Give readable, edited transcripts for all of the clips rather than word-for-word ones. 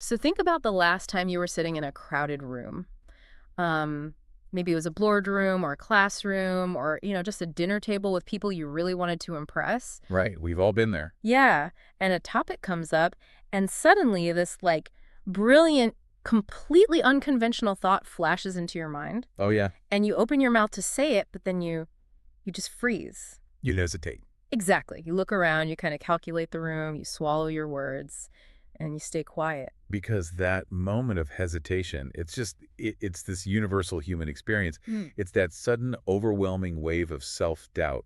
So think about the last time you were sitting in a crowded room. Um, Maybe it was a boardroom or a classroom or, just a dinner table with people you really wanted to impress. Right, we've all been there. Yeah. And a topic comes up, and suddenly this brilliant, completely unconventional thought flashes into your mind, Oh, yeah. and you open your mouth to say it, but then you just freeze. You hesitate. Exactly. You look around, you kind of calculate the room, you swallow your words, and you stay quiet. Because that moment of hesitation, it's this universal human experience. It's that sudden, overwhelming wave of self-doubt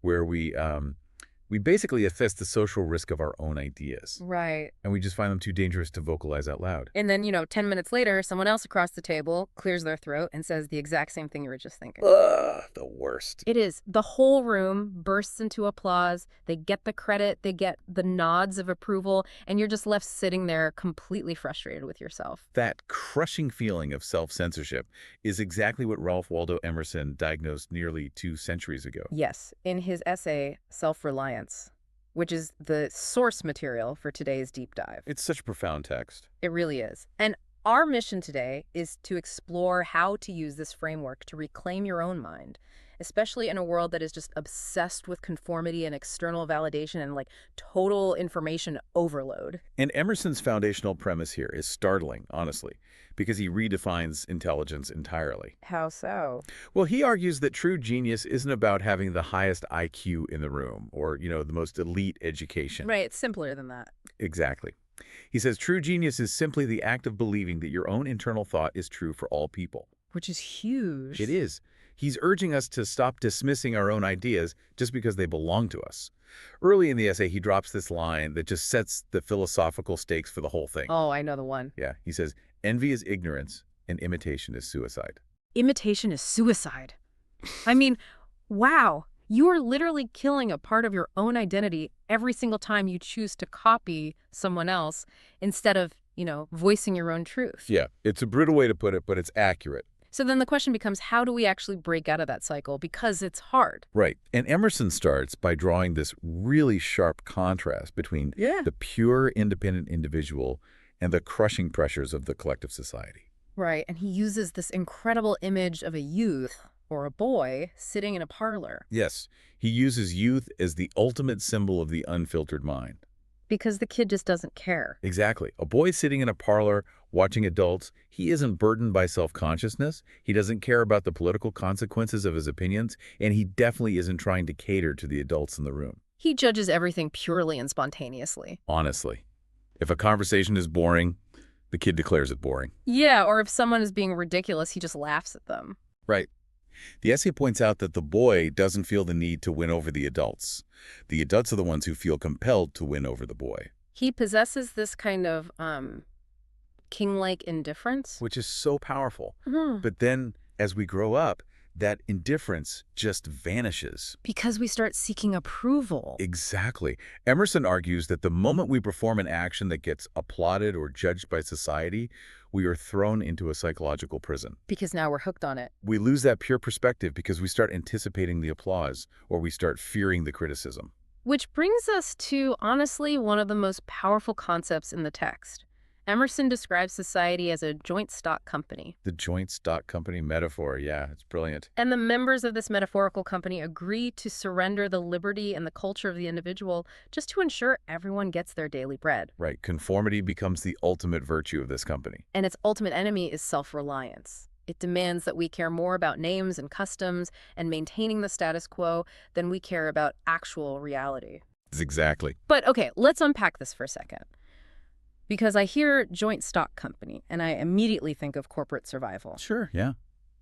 where we basically assess the social risk of our own ideas, Right. and we just find them too dangerous to vocalize out loud. And then, 10 minutes later, someone else across the table clears their throat and says the exact same thing you were just thinking. Ugh, the worst. It is. The whole room bursts into applause. They get the credit, they get the nods of approval, and you're just left sitting there completely frustrated with yourself. That crushing feeling of self-censorship is exactly what Ralph Waldo Emerson diagnosed nearly 2 centuries ago. Yes, in his essay, Self-Reliance, which is the source material for today's deep dive. It's such a profound text. It really is. And our mission today is to explore how to use this framework to reclaim your own mind, especially in a world that is just obsessed with conformity and external validation and total information overload. And Emerson's foundational premise here is startling, honestly, because he redefines intelligence entirely. How so? Well, he argues that true genius isn't about having the highest IQ in the room or, the most elite education. Right, it's simpler than that. Exactly. He says true genius is simply the act of believing that your own internal thought is true for all people. Which is huge. It is. He's urging us to stop dismissing our own ideas just because they belong to us. Early in the essay, he drops this line that just sets the philosophical stakes for the whole thing. Oh, I know the one. Yeah, he says, envy is ignorance and imitation is suicide. Imitation is suicide. I mean, wow. You are literally killing a part of your own identity every single time you choose to copy someone else instead of, voicing your own truth. Yeah, it's a brutal way to put it, but it's accurate. So then the question becomes, how do we actually break out of that cycle? Because it's hard. Right. And Emerson starts by drawing this really sharp contrast between Yeah. the pure independent individual and the crushing pressures of the collective society. Right. And he uses this incredible image of a youth or a boy sitting in a parlor. Yes, he uses youth as the ultimate symbol of the unfiltered mind. Because the kid just doesn't care. Exactly. A boy sitting in a parlor watching adults, he isn't burdened by self-consciousness. He doesn't care about the political consequences of his opinions, and he definitely isn't trying to cater to the adults in the room. He judges everything purely and spontaneously. Honestly. If a conversation is boring, the kid declares it boring. Yeah, or if someone is being ridiculous, he just laughs at them. Right. The essay points out that the boy doesn't feel the need to win over the adults. The adults are the ones who feel compelled to win over the boy. He possesses this kind of king-like indifference. Which is so powerful. Mhm. But then, as we grow up, that indifference just vanishes. Because we start seeking approval. Exactly. Emerson argues that the moment we perform an action that gets applauded or judged by society, we are thrown into a psychological prison. Because now we're hooked on it. We lose that pure perspective because we start anticipating the applause or we start fearing the criticism. Which brings us to, honestly, one of the most powerful concepts in the text. Emerson describes society as a joint stock company. The joint stock company metaphor, yeah, it's brilliant. And the members of this metaphorical company agree to surrender the liberty and the culture of the individual just to ensure everyone gets their daily bread. Right, conformity becomes the ultimate virtue of this company. And its ultimate enemy is self-reliance. It demands that we care more about names and customs and maintaining the status quo than we care about actual reality. Exactly. But okay, let's unpack this for a second. Because I hear joint stock company, and I immediately think of corporate survival. Sure, yeah.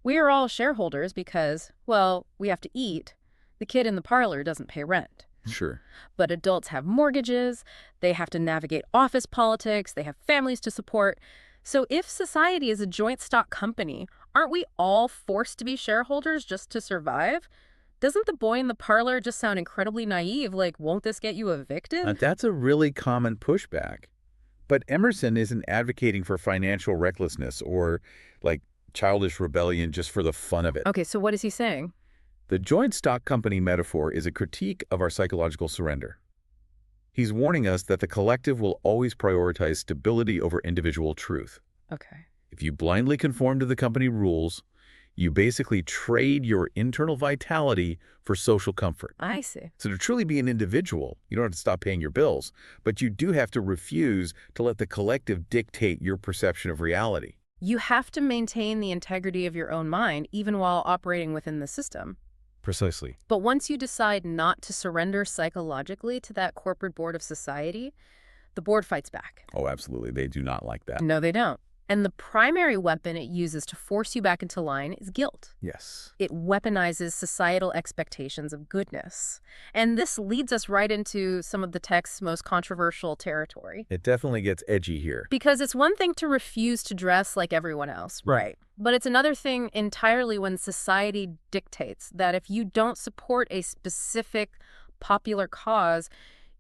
We are all shareholders because, well, we have to eat. The kid in the parlor doesn't pay rent. Sure. But adults have mortgages, they have to navigate office politics, they have families to support. So if society is a joint stock company, aren't we all forced to be shareholders just to survive? Doesn't the boy in the parlor just sound incredibly naive, like, won't this get you evicted? That's a really common pushback. But Emerson isn't advocating for financial recklessness or, childish rebellion just for the fun of it. Okay, so what is he saying? The joint stock company metaphor is a critique of our psychological surrender. He's warning us that the collective will always prioritize stability over individual truth. Okay. If you blindly conform to the company rules, you basically trade your internal vitality for social comfort. I see. So to truly be an individual, you don't have to stop paying your bills, but you do have to refuse to let the collective dictate your perception of reality. You have to maintain the integrity of your own mind, even while operating within the system. Precisely. But once you decide not to surrender psychologically to that corporate board of society, the board fights back. Oh, absolutely. They do not like that. No, they don't. And the primary weapon it uses to force you back into line is guilt. Yes. It weaponizes societal expectations of goodness. And this leads us right into some of the text's most controversial territory. It definitely gets edgy here. Because it's one thing to refuse to dress like everyone else, right? But it's another thing entirely when society dictates that if you don't support a specific popular cause,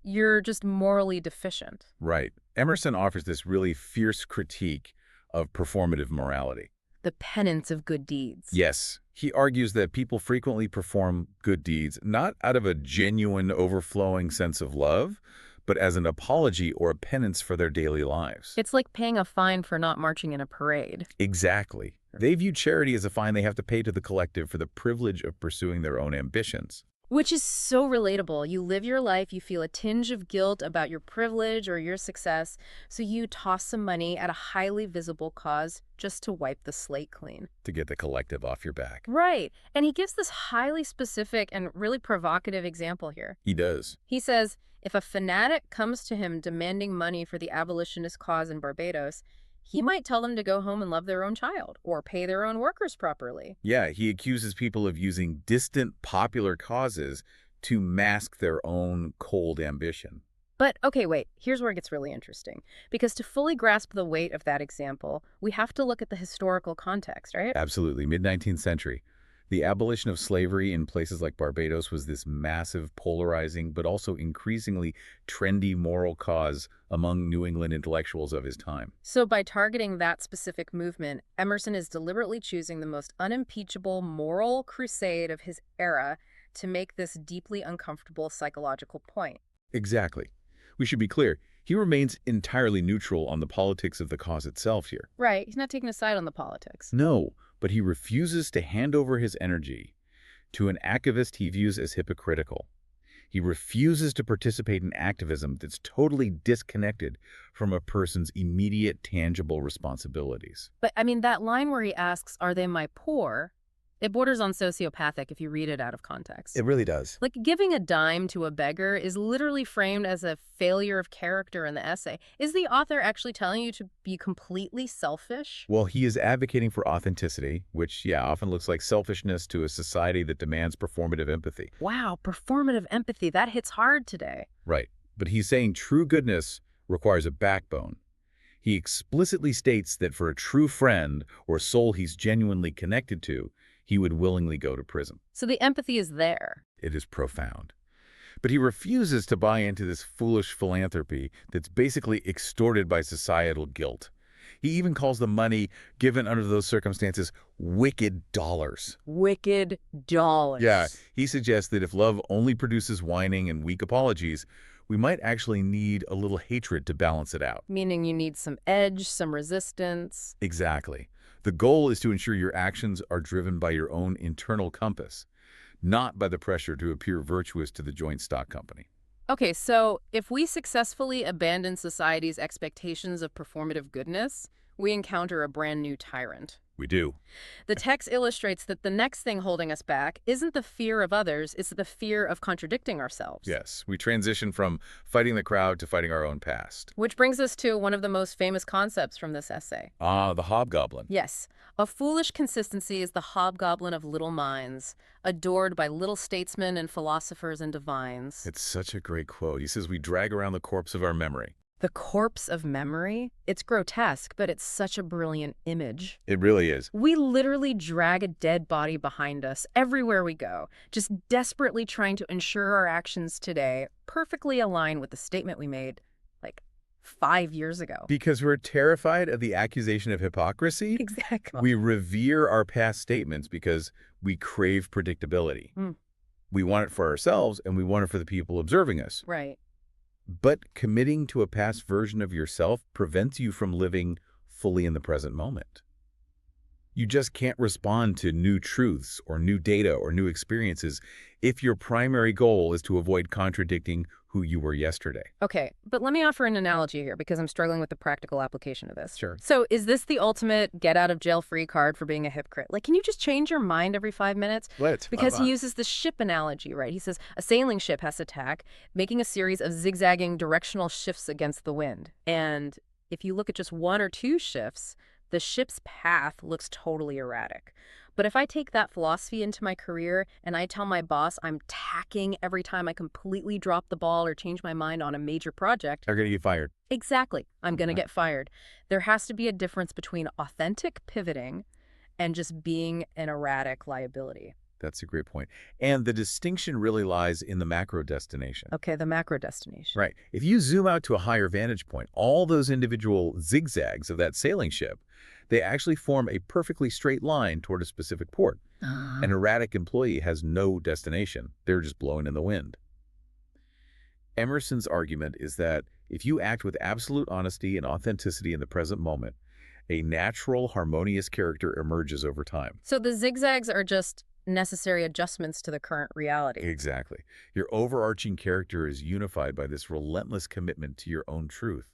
you're just morally deficient. Right. Emerson offers this really fierce critique of performative morality. The penance of good deeds. Yes. He argues that people frequently perform good deeds not out of a genuine, overflowing sense of love, but as an apology or a penance for their daily lives. It's like paying a fine for not marching in a parade. Exactly. They view charity as a fine they have to pay to the collective for the privilege of pursuing their own ambitions. Which is so relatable. You live your life, you feel a tinge of guilt about your privilege or your success, so you toss some money at a highly visible cause just to wipe the slate clean. To get the collective off your back. Right. And he gives this highly specific and really provocative example here. He does. He says, if a fanatic comes to him demanding money for the abolitionist cause in Barbados, he might tell them to go home and love their own child or pay their own workers properly. Yeah, he accuses people of using distant popular causes to mask their own cold ambition. But, okay, wait, here's where it gets really interesting. Because to fully grasp the weight of that example, we have to look at the historical context, right? Absolutely. Mid-19th century. The abolition of slavery in places like Barbados was this massive, polarizing, but also increasingly trendy moral cause among New England intellectuals of his time. So by targeting that specific movement, Emerson is deliberately choosing the most unimpeachable moral crusade of his era to make this deeply uncomfortable psychological point. Exactly. We should be clear. He remains entirely neutral on the politics of the cause itself here. Right. He's not taking a side on the politics. No, but he refuses to hand over his energy to an activist he views as hypocritical. He refuses to participate in activism that's totally disconnected from a person's immediate, tangible responsibilities. But, I mean, that line where he asks, are they my poor? It borders on sociopathic if you read it out of context. It really does. Like, giving a dime to a beggar is literally framed as a failure of character in the essay. Is the author actually telling you to be completely selfish? Well, he is advocating for authenticity, which, yeah, often looks like selfishness to a society that demands performative empathy. Wow, performative empathy, that hits hard today. Right. But he's saying true goodness requires a backbone. He explicitly states that for a true friend or soul he's genuinely connected to, he would willingly go to prison. So the empathy is there. It is profound. But he refuses to buy into this foolish philanthropy that's basically extorted by societal guilt. He even calls the money given under those circumstances wicked dollars. Wicked dollars. Yeah, he suggests that if love only produces whining and weak apologies, we might actually need a little hatred to balance it out. Meaning you need some edge, some resistance. Exactly. The goal is to ensure your actions are driven by your own internal compass, not by the pressure to appear virtuous to the joint stock company. Okay, so if we successfully abandon society's expectations of performative goodness, we encounter a brand new tyrant. We do. The text illustrates that the next thing holding us back isn't the fear of others, it's the fear of contradicting ourselves. Yes, we transition from fighting the crowd to fighting our own past. Which brings us to one of the most famous concepts from this essay. Ah, the hobgoblin. Yes, a foolish consistency is the hobgoblin of little minds, adored by little statesmen and philosophers and divines. It's such a great quote. He says we drag around the corpse of our memory. The corpse of memory? It's grotesque, but it's such a brilliant image. It really is. We literally drag a dead body behind us everywhere we go, just desperately trying to ensure our actions today perfectly align with the statement we made, like, 5 years ago. Because we're terrified of the accusation of hypocrisy. Exactly. We revere our past statements because we crave predictability. We want it for ourselves, and we want it for the people observing us. Right. But committing to a past version of yourself prevents you from living fully in the present moment. You just can't respond to new truths or new data or new experiences if your primary goal is to avoid contradicting who you were yesterday. Okay, but let me offer an analogy here because I'm struggling with the practical application of this. Sure. So is this the ultimate get-out-of-jail-free card for being a hypocrite? Like, can you just change your mind every 5 minutes? Let's move Because he on. uses the ship analogy, right? He says a sailing ship has to tack, making a series of zigzagging directional shifts against the wind. And if you look at just one or two shifts, the ship's path looks totally erratic. But if I take that philosophy into my career and I tell my boss I'm tacking every time I completely drop the ball or change my mind on a major project, They're going to get fired. exactly, I'm going to Okay. get fired. There has to be a difference between authentic pivoting and just being an erratic liability. That's a great point. And the distinction really lies in the macro destination. Okay, the macro destination. Right. If you zoom out to a higher vantage point, all those individual zigzags of that sailing ship, they actually form a perfectly straight line toward a specific port. An erratic employee has no destination. They're just blowing in the wind. Emerson's argument is that if you act with absolute honesty and authenticity in the present moment, a natural, harmonious character emerges over time. So the zigzags are just necessary adjustments to the current reality. Exactly. Your overarching character is unified by this relentless commitment to your own truth,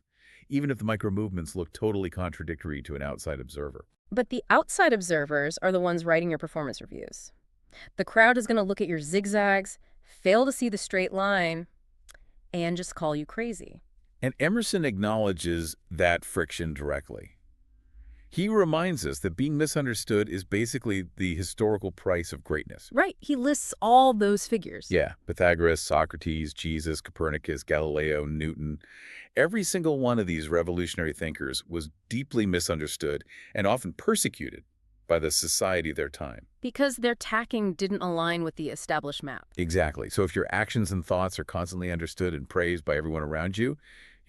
even if the micro-movements look totally contradictory to an outside observer. But the outside observers are the ones writing your performance reviews. The crowd is going to look at your zigzags, fail to see the straight line, and just call you crazy. And Emerson acknowledges that friction directly. He reminds us that being misunderstood is basically the historical price of greatness. Right. He lists all those figures. Yeah, Pythagoras, Socrates, Jesus, Copernicus, Galileo, Newton. Every single one of these revolutionary thinkers was deeply misunderstood and often persecuted by the society of their time. Because their tacking didn't align with the established map. Exactly. So if your actions and thoughts are constantly understood and praised by everyone around you,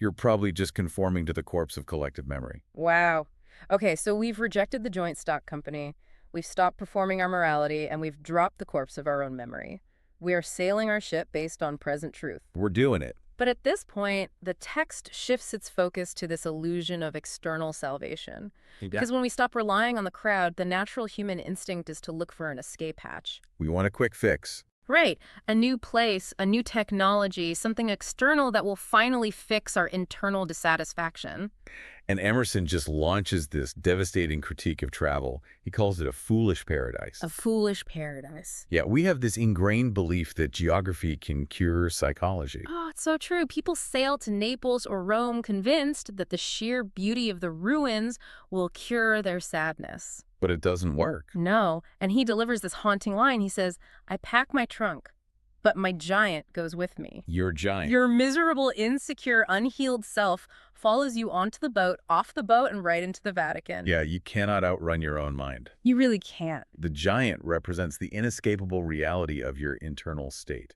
you're probably just conforming to the corpse of collective memory. Wow. Okay, so we've rejected the joint stock company, we've stopped performing our morality, and we've dropped the corpse of our own memory. We are sailing our ship based on present truth. We're doing it. But at this point, the text shifts its focus to this illusion of external salvation. Because when we stop relying on the crowd, the natural human instinct is to look for an escape hatch. We want a quick fix. Right. A new place, a new technology, something external that will finally fix our internal dissatisfaction. And Emerson just launches this devastating critique of travel. He calls it a foolish paradise. A foolish paradise. Yeah, we have this ingrained belief that geography can cure psychology. Oh, it's so true. People sail to Naples or Rome convinced that the sheer beauty of the ruins will cure their sadness. But it doesn't work. No, and he delivers this haunting line. He says, I pack my trunk, but my giant goes with me. Your giant. Your miserable, insecure, unhealed self follows you onto the boat, off the boat, and right into the Vatican. Yeah, you cannot outrun your own mind. You really can't. The giant represents the inescapable reality of your internal state.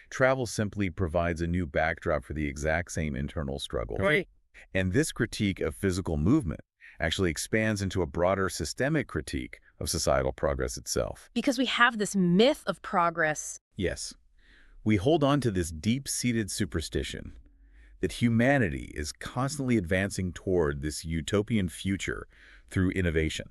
Travel simply provides a new backdrop for the exact same internal struggle. Right. And this critique of physical movement actually expands into a broader systemic critique of societal progress itself. Because we have this myth of progress. Yes, we hold on to this deep-seated superstition that humanity is constantly advancing toward this utopian future through innovation.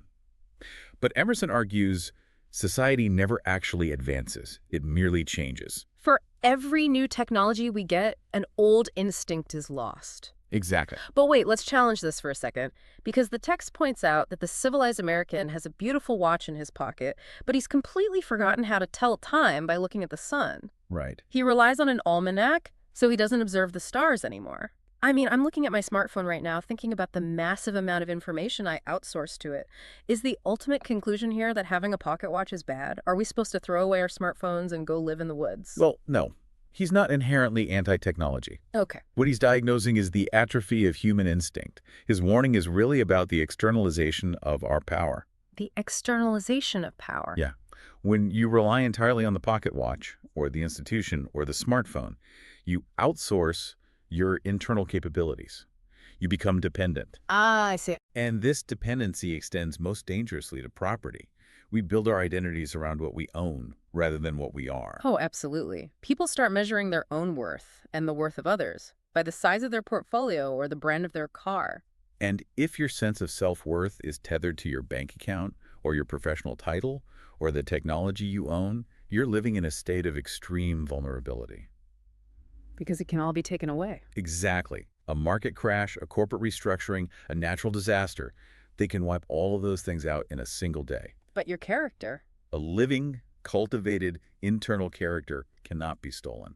But Emerson argues society never actually advances. It merely changes. For every new technology we get, an old instinct is lost. Exactly. But wait, let's challenge this for a second, because the text points out that the civilized American has a beautiful watch in his pocket, but he's completely forgotten how to tell time by looking at the sun. Right. He relies on an almanac, so he doesn't observe the stars anymore. I mean, I'm looking at my smartphone right now, thinking about the massive amount of information I outsource to it. Is the ultimate conclusion here that having a pocket watch is bad? Are we supposed to throw away our smartphones and go live in the woods? Well, no. He's not inherently anti-technology. Okay. What he's diagnosing is the atrophy of human instinct. His warning is really about the externalization of our power. The externalization of power. Yeah. When you rely entirely on the pocket watch, or the institution, or the smartphone, you outsource your internal capabilities. You become dependent. Ah, I see. And this dependency extends most dangerously to property. We build our identities around what we own rather than what we are. Oh, absolutely. People start measuring their own worth and the worth of others by the size of their portfolio or the brand of their car. And if your sense of self-worth is tethered to your bank account or your professional title or the technology you own, you're living in a state of extreme vulnerability. Because it can all be taken away. Exactly. A market crash, a corporate restructuring, a natural disaster, they can wipe all of those things out in a single day. But your character. A living, cultivated, internal character cannot be stolen.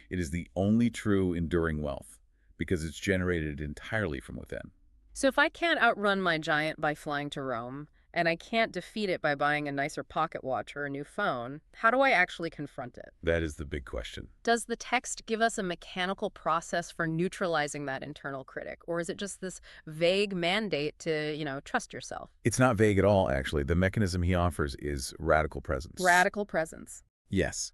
It is the only true enduring wealth because it's generated entirely from within. So if I can't outrun my giant by flying to Rome, and I can't defeat it by buying a nicer pocket watch or a new phone, how do I actually confront it? That is the big question. Does the text give us a mechanical process for neutralizing that internal critic? Or is it just this vague mandate to, trust yourself? It's not vague at all, actually. The mechanism he offers is radical presence. Radical presence. Yes.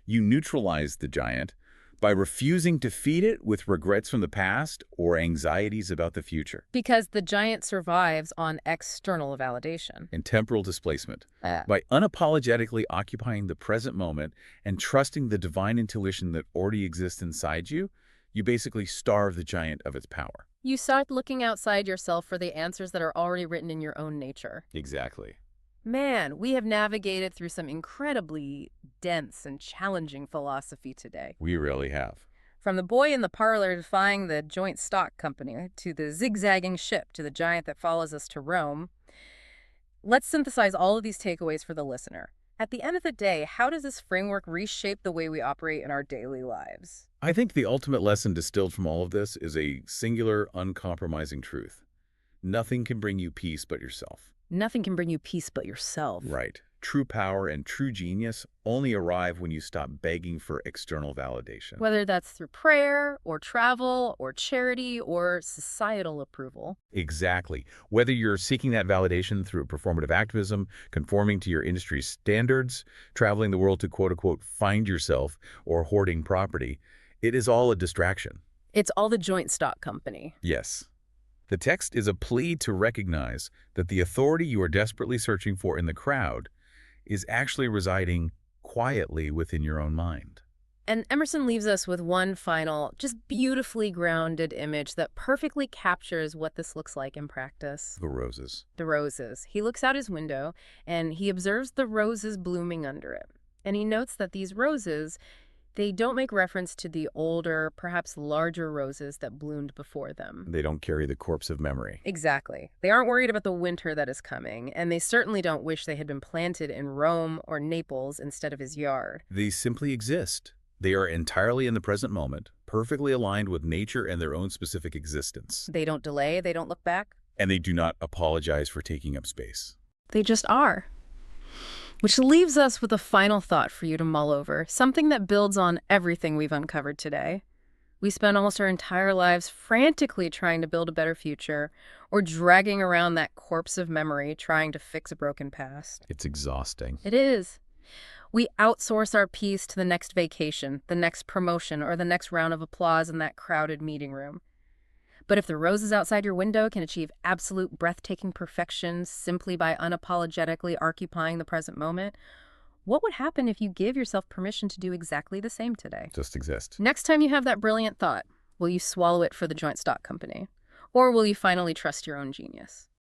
You neutralize the giant by refusing to feed it with regrets from the past or anxieties about the future. Because the giant survives on external validation. And temporal displacement. By unapologetically occupying the present moment and trusting the divine intuition that already exists inside you, you basically starve the giant of its power. You start looking outside yourself for the answers that are already written in your own nature. Exactly. Man, we have navigated through some incredibly dense and challenging philosophy today. We really have. From the boy in the parlor defying the joint stock company, to the zigzagging ship, to the giant that follows us to Rome. Let's synthesize all of these takeaways for the listener. At the end of the day, how does this framework reshape the way we operate in our daily lives? I think the ultimate lesson distilled from all of this is a singular, uncompromising truth. Nothing can bring you peace but yourself. Nothing can bring you peace but yourself. Right. True power and true genius only arrive when you stop begging for external validation. Whether that's through prayer, or travel, or charity, or societal approval. Exactly. Whether you're seeking that validation through performative activism, conforming to your industry's standards, traveling the world to quote-unquote find yourself, or hoarding property, it is all a distraction. It's all the joint stock company. Yes. The text is a plea to recognize that the authority you are desperately searching for in the crowd is actually residing quietly within your own mind. And Emerson leaves us with one final, just beautifully grounded image that perfectly captures what this looks like in practice. The roses. The roses. He looks out his window and he observes the roses blooming under it. And he notes that these roses, they don't make reference to the older, perhaps larger roses that bloomed before them. They don't carry the corpse of memory. Exactly. They aren't worried about the winter that is coming, and they certainly don't wish they had been planted in Rome or Naples instead of his yard. They simply exist. They are entirely in the present moment, perfectly aligned with nature and their own specific existence. They don't delay, they don't look back. And they do not apologize for taking up space. They just are. Which leaves us with a final thought for you to mull over, something that builds on everything we've uncovered today. We spend almost our entire lives frantically trying to build a better future, or dragging around that corpse of memory trying to fix a broken past. It's exhausting. It is. We outsource our peace to the next vacation, the next promotion, or the next round of applause in that crowded meeting room. But if the roses outside your window can achieve absolute breathtaking perfection simply by unapologetically occupying the present moment, what would happen if you give yourself permission to do exactly the same today? Just exist. Next time you have that brilliant thought, will you swallow it for the joint stock company? Or will you finally trust your own genius?